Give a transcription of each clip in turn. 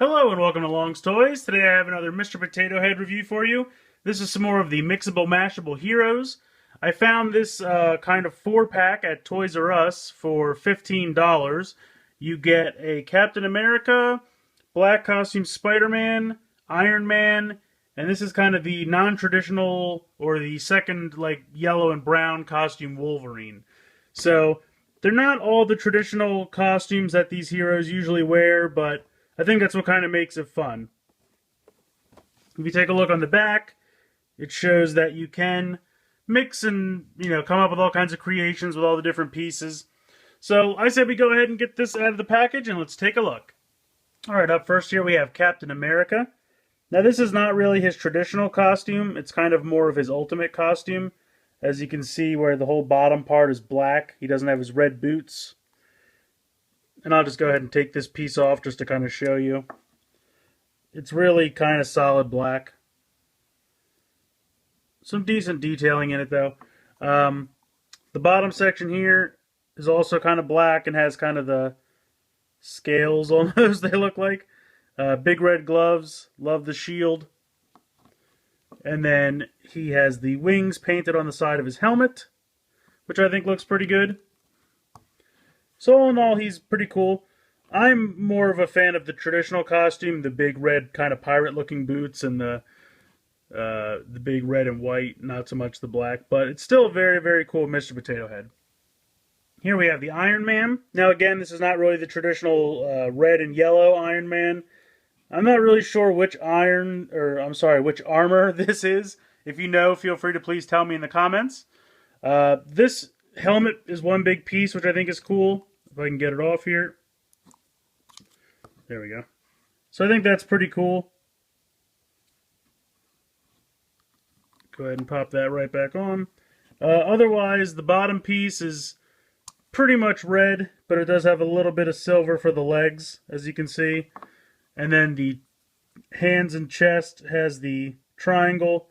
Hello and welcome to Long's Toys. Today I have another Mr. Potato Head review for you. This is some more of the Mixable Mashable Heroes. I found this kind of 4-pack at Toys R Us for $15. You get a Captain America, Black Costume Spider-Man, Iron Man, and this is kind of the non-traditional or the second like yellow and brown costume Wolverine. So they're not all the traditional costumes that these heroes usually wear, but I think that's what kind of makes it fun. If you take a look on the back, it shows that you can mix and, come up with all kinds of creations with all the different pieces. So I said we go ahead and get this out of the package and let's take a look. Alright, up first here we have Captain America. Now this is not really his traditional costume, it's kind of more of his ultimate costume. As you can see where the whole bottom part is black, he doesn't have his red boots. And I'll just go ahead and take this piece off just to kind of show you. It's really kind of solid black. Some decent detailing in it though. The bottom section here is also kind of black and has kind of the scales almost, they look like. Big red gloves, love the shield. And then he has the wings painted on the side of his helmet, which I think looks pretty good. So all in all, he's pretty cool. I'm more of a fan of the traditional costume, the big red kind of pirate-looking boots and the big red and white, not so much the black. But it's still a very, very cool Mr. Potato Head. Here we have the Iron Man. Now again, this is not really the traditional red and yellow Iron Man. I'm not really sure which which armor this is. If you know, feel free to please tell me in the comments. This helmet is one big piece, which I think is cool. If I can get it off here. There we go. So I think that's pretty cool. Go ahead and pop that right back on. Otherwise, the bottom piece is pretty much red, but it does have a little bit of silver for the legs, as you can see. And then the hands and chest has the triangle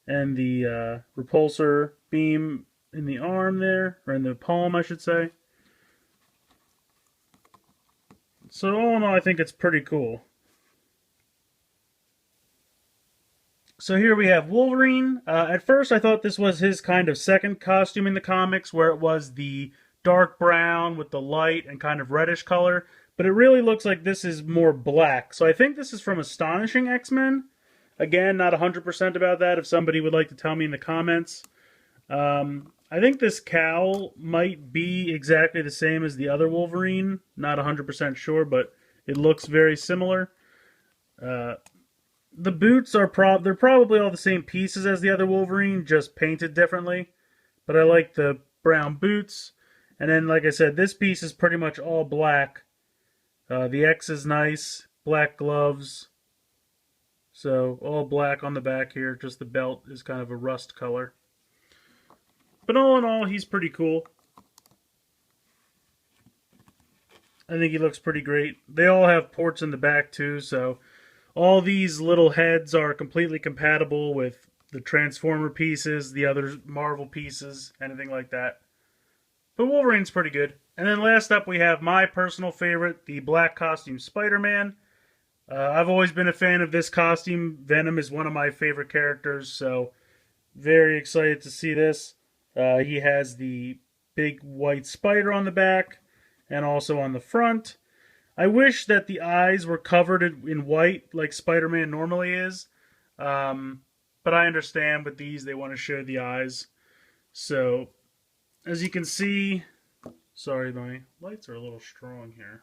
and the repulsor beam in the arm there, or in the palm, I should say. So all in all, I think it's pretty cool. So here we have Wolverine. At first, I thought this was his kind of second costume in the comics, where it was the dark brown with the light and kind of reddish color. But it really looks like this is more black. So I think this is from Astonishing X-Men. Again, not 100% about that. If somebody would like to tell me in the comments. I think this cowl might be exactly the same as the other Wolverine. Not 100% sure, but it looks very similar. The boots are they're probably all the same pieces as the other Wolverine, just painted differently. But I like the brown boots. And then, like I said, this piece is pretty much all black. The X is nice. Black gloves. So, all black on the back here. Just the belt is kind of a rust color. But all in all, he's pretty cool. I think he looks pretty great. They all have ports in the back too, so all these little heads are completely compatible with the Transformer pieces, the other Marvel pieces, anything like that. But Wolverine's pretty good. And then last up we have my personal favorite, the Black Costume Spider-Man. I've always been a fan of this costume. Venom is one of my favorite characters, so very excited to see this. He has the big white spider on the back and also on the front. I wish that the eyes were covered in white like Spider-Man normally is. But I understand with these they want to show the eyes. So, as you can see... Sorry, my lights are a little strong here.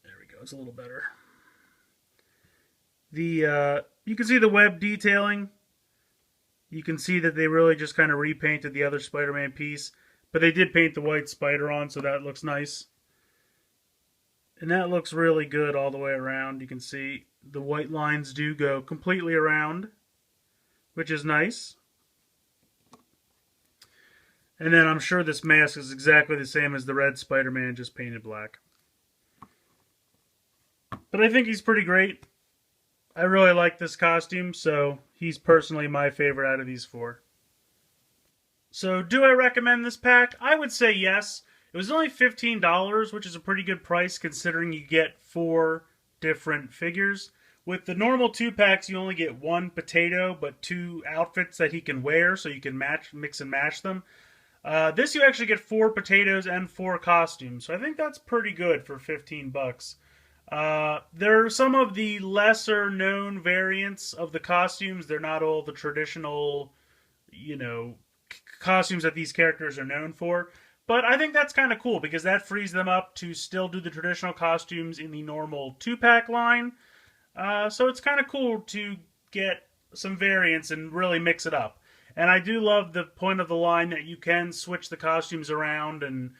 There we go, it's a little better. You can see the web detailing. You can see that they really just kind of repainted the other Spider-Man piece. But they did paint the white spider on, so that looks nice. And that looks really good all the way around. You can see the white lines do go completely around, which is nice. And then I'm sure this mask is exactly the same as the red Spider-Man, just painted black. But I think he's pretty great. I really like this costume, so he's personally my favorite out of these four. So, do I recommend this pack? I would say yes. It was only $15, which is a pretty good price considering you get 4 different figures. With the normal 2-packs, you only get 1 potato, but 2 outfits that he can wear, so you can mix and match them. This you actually get 4 potatoes and 4 costumes, so I think that's pretty good for 15 bucks. There are some of the lesser known variants of the costumes. They're not all the traditional, costumes that these characters are known for. But I think that's kind of cool because that frees them up to still do the traditional costumes in the normal 2-pack line. So it's kind of cool to get some variants and really mix it up. And I do love the point of the line that you can switch the costumes around and,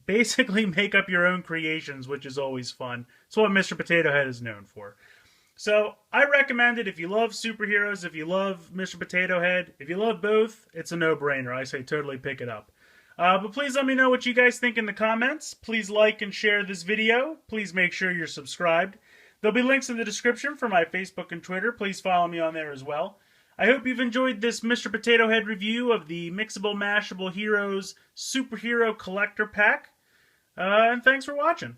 basically make up your own creations, which is always fun. It's what Mr. Potato Head is known for. So I recommend it if you love superheroes, if you love Mr. Potato Head, if you love both, it's a no-brainer. I say totally pick it up. But please let me know what you guys think in the comments. Please like and share this video. Please make sure you're subscribed. There'll be links in the description for my Facebook and Twitter. Please follow me on there as well. I hope you've enjoyed this Mr. Potato Head review of the Mixable Mashable Heroes Superhero Collector Pack. And thanks for watching.